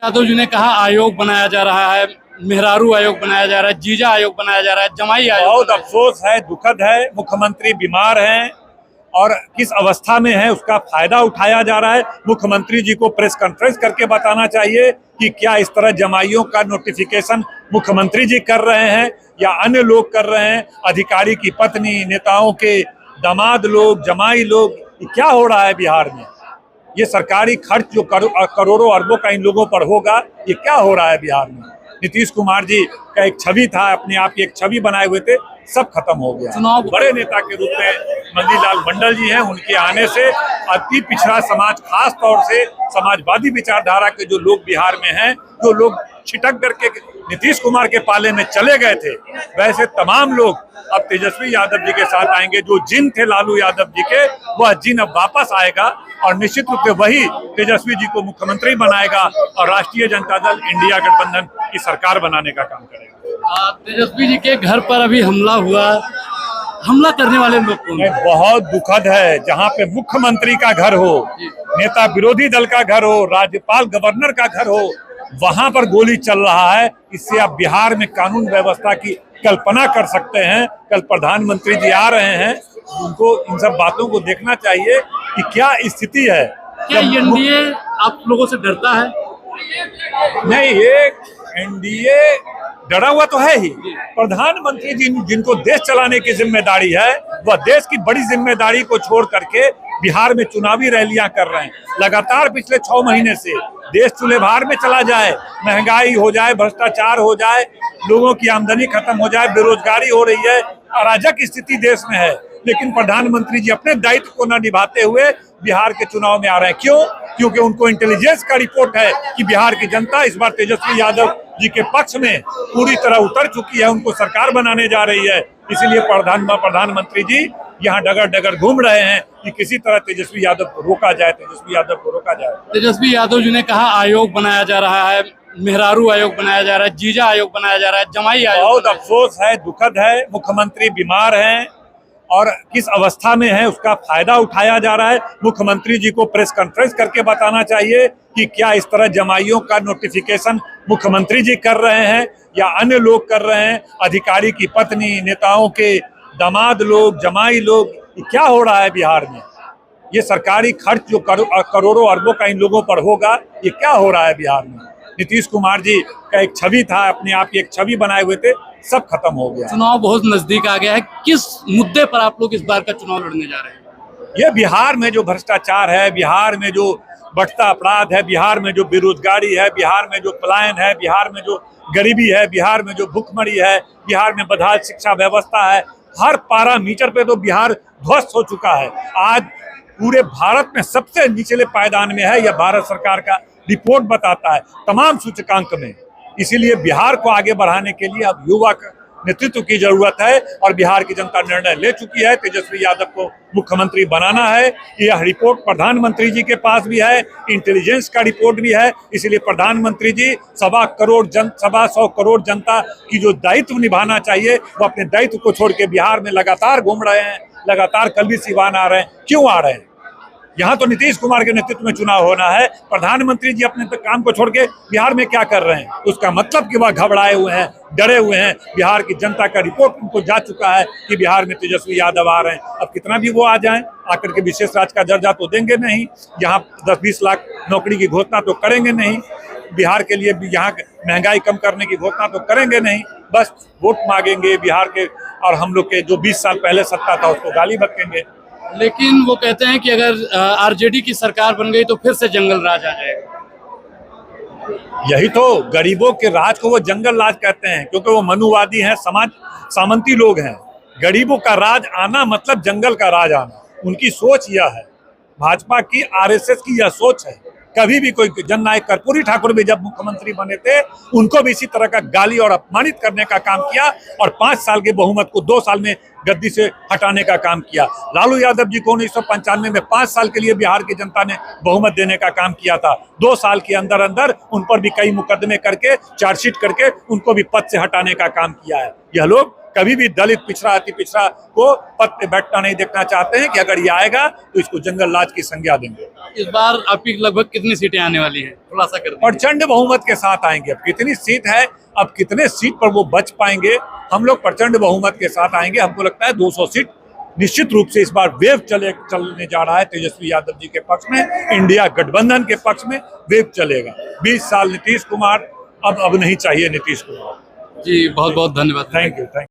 यादव जी ने कहा आयोग बनाया जा रहा है, मेहरारू आयोग बनाया जा रहा है, जीजा आयोग बनाया जा रहा है, जमाई आयोग। बहुत अफसोस है, दुखद है। मुख्यमंत्री बीमार हैं और किस अवस्था में है उसका फायदा उठाया जा रहा है। मुख्यमंत्री जी को प्रेस कॉन्फ्रेंस करके बताना चाहिए कि क्या इस तरह जमाइयों का नोटिफिकेशन मुख्यमंत्री जी कर रहे हैं या अन्य लोग कर रहे हैं। अधिकारी की पत्नी, नेताओं के दामाद लोग, जमाई लोग, क्या हो रहा है बिहार में। ये सरकारी खर्च जो करोड़ों अरबों का इन लोगों पर होगा, ये क्या हो रहा है बिहार में। नीतीश कुमार जी का एक छवि था, अपने आप की एक छवि बनाए हुए थे, सब खत्म हो गया। चुनाव बड़े नेता के रूप में मंजी लाल मंडल जी हैं, उनके आने से अति पिछड़ा समाज, खास तौर से समाजवादी विचारधारा के जो लोग बिहार में हैं, जो लोग छिटक करके नीतीश कुमार के पाले में चले गए थे, वैसे तमाम लोग अब तेजस्वी यादव जी के साथ आएंगे। जो जिन थे लालू यादव जी के, वह जिन अब वापस आएगा और निश्चित रूप से वही तेजस्वी जी को मुख्यमंत्री बनाएगा और राष्ट्रीय जनता दल इंडिया गठबंधन की सरकार बनाने का काम करेगा। तेजस्वी जी के घर पर अभी हमला हुआ, हमला करने वाले लोग कौन हैं? बहुत दुखद है। जहाँ पे मुख्यमंत्री का घर हो, नेता विरोधी दल का घर हो, राज्यपाल गवर्नर का घर हो, वहां पर गोली चल रहा है। इससे आप बिहार में कानून व्यवस्था की कल्पना कर सकते हैं। कल प्रधानमंत्री जी आ रहे हैं, उनको इन सब बातों को देखना चाहिए कि क्या स्थिति है। क्या एनडीए आप लोगों से डरता है? नहीं, ये एनडीए डरा हुआ तो है ही। प्रधानमंत्री जी जिनको देश चलाने की जिम्मेदारी है, वह देश की बड़ी जिम्मेदारी को छोड़ करके बिहार में चुनावी रैलियां कर रहे हैं। लगातार पिछले 6 महीने से देश चूल्हेभार में चला जाए, महंगाई हो जाए, भ्रष्टाचार हो जाए, लोगों की आमदनी खत्म हो जाए, बेरोजगारी हो रही है, अराजक स्थिति देश में है, लेकिन प्रधानमंत्री जी अपने दायित्व को न निभाते हुए बिहार के चुनाव में आ रहे हैं। क्यों? क्योंकि उनको इंटेलिजेंस का रिपोर्ट है कि बिहार की जनता इस बार तेजस्वी यादव जी के पक्ष में पूरी तरह उतर चुकी है, उनको सरकार बनाने जा रही है। इसीलिए प्रधानमंत्री जी यहाँ डगर डगर घूम रहे हैं कि किसी तरह तेजस्वी यादव को रोका जाए, तेजस्वी यादव को रोका जाए। तेजस्वी यादव जी ने कहा आयोग बनाया जा रहा है, मेहरारू आयोग बनाया जा रहा है, जीजा आयोग बनाया जा रहा है, जमाई आयोग। बहुत अफसोस है, दुखद है। मुख्यमंत्री बीमार हैं और किस अवस्था में है उसका फायदा उठाया जा रहा है। मुख्यमंत्री जी को प्रेस कॉन्फ्रेंस करके बताना चाहिए कि क्या इस तरह जमाइयों का नोटिफिकेशन मुख्यमंत्री जी कर रहे हैं या अन्य लोग कर रहे हैं। अधिकारी की पत्नी, नेताओं के दामाद लोग, जमाई लोग, क्या हो रहा है बिहार में। ये सरकारी खर्च जो करोड़ों अरबों का इन लोगों पर होगा, ये क्या हो रहा है बिहार में। नीतीश कुमार जी का एक छवि था, अपने आप की एक छवि बनाए हुए थे, सब खत्म हो गया। चुनाव बहुत नजदीक आ गया है, किस मुद्दे पर आप लोग इस बार का चुनाव लड़ने जा रहे हैं? ये बिहार में जो भ्रष्टाचार है, बिहार में जो बढ़ता अपराध है, बिहार में जो बेरोजगारी है, बिहार में जो पलायन है, बिहार में जो गरीबी है, बिहार में जो भुखमरी है, बिहार में बदहाल शिक्षा व्यवस्था है, हर पैरामीटर पे तो बिहार ध्वस्त हो चुका है। आज पूरे भारत में सबसे निचले पायदान में है, यह भारत सरकार का रिपोर्ट बताता है तमाम सूचकांक में। इसीलिए बिहार को आगे बढ़ाने के लिए अब युवा नेतृत्व की जरूरत है और बिहार की जनता निर्णय ले चुकी है। तेजस्वी यादव को मुख्यमंत्री बनाना है। यह रिपोर्ट प्रधानमंत्री जी के पास भी है, इंटेलिजेंस का रिपोर्ट भी है। इसलिए प्रधानमंत्री जी 125 करोड़ जनता की जो दायित्व निभाना चाहिए, वो अपने दायित्व को छोड़ के बिहार में लगातार घूम रहे हैं, लगातार कलवी सिवान आ रहे हैं। क्यों आ रहे हैं? यहाँ तो नीतीश कुमार के नेतृत्व में चुनाव होना है। प्रधानमंत्री जी अपने काम को छोड़ के बिहार में क्या कर रहे हैं? उसका मतलब कि वह घबराए हुए हैं, डरे हुए हैं। बिहार की जनता का रिपोर्ट उनको जा चुका है कि बिहार में तेजस्वी यादव आ रहे हैं। अब कितना भी वो आ जाएं, आकर के विशेष राज्य का दर्जा तो देंगे नहीं, यहाँ 10-20 लाख नौकरी की घोषणा तो करेंगे नहीं, बिहार के लिए यहाँ महंगाई कम करने की घोषणा तो करेंगे नहीं, बस वोट मांगेंगे बिहार के, और हम लोग के जो 20 साल पहले सत्ता था उसको गाली बकेंगे। लेकिन वो कहते हैं कि अगर आरजेडी की सरकार बन गई तो फिर से जंगल राज आ जाएगा। यही तो, गरीबों के राज को वो जंगल राज कहते हैं, क्योंकि वो मनुवादी हैं, समाज सामंती लोग हैं। गरीबों का राज आना मतलब जंगल का राज आना, उनकी सोच यह है। भाजपा की, आरएसएस की यह सोच है। कभी भी कोई जननायक कर्पूरी ठाकुर भी जब मुख्यमंत्री बने थे, उनको भी इसी तरह का गाली और अपमानित करने का काम किया और 5 साल के बहुमत को 2 साल में गद्दी से हटाने का काम किया। लालू यादव जी को 1995 में 5 साल के लिए बिहार की जनता ने बहुमत देने का काम किया था। 2 साल के अंदर अंदर उन पर भी कई मुकदमे करके, चार्जशीट करके उनको भी पद से हटाने का काम किया है। यह लोग कभी भी दलित पिछड़ा अति पिछड़ा को पद पे बैठना नहीं देखना चाहते हैं कि अगर ये आएगा तो इसको जंगल राज की संज्ञा देंगे। इस बार आपकी लगभग कितनी सीटें आने वाली हैं, थोड़ा सा कर दीजिए। प्रचंड बहुमत के साथ आएंगे। अब कितनी सीट है, अब कितने सीट पर वो बच पाएंगे, हम लोग प्रचंड बहुमत के साथ आएंगे। हमको लगता है 200 सीट निश्चित रूप से इस बार वेव चलने जा रहा है तेजस्वी यादव जी के पक्ष में, इंडिया गठबंधन के पक्ष में वेव चलेगा। 20 साल नीतीश कुमार, अब नहीं चाहिए नीतीश कुमार। जी बहुत बहुत धन्यवाद। Thank you.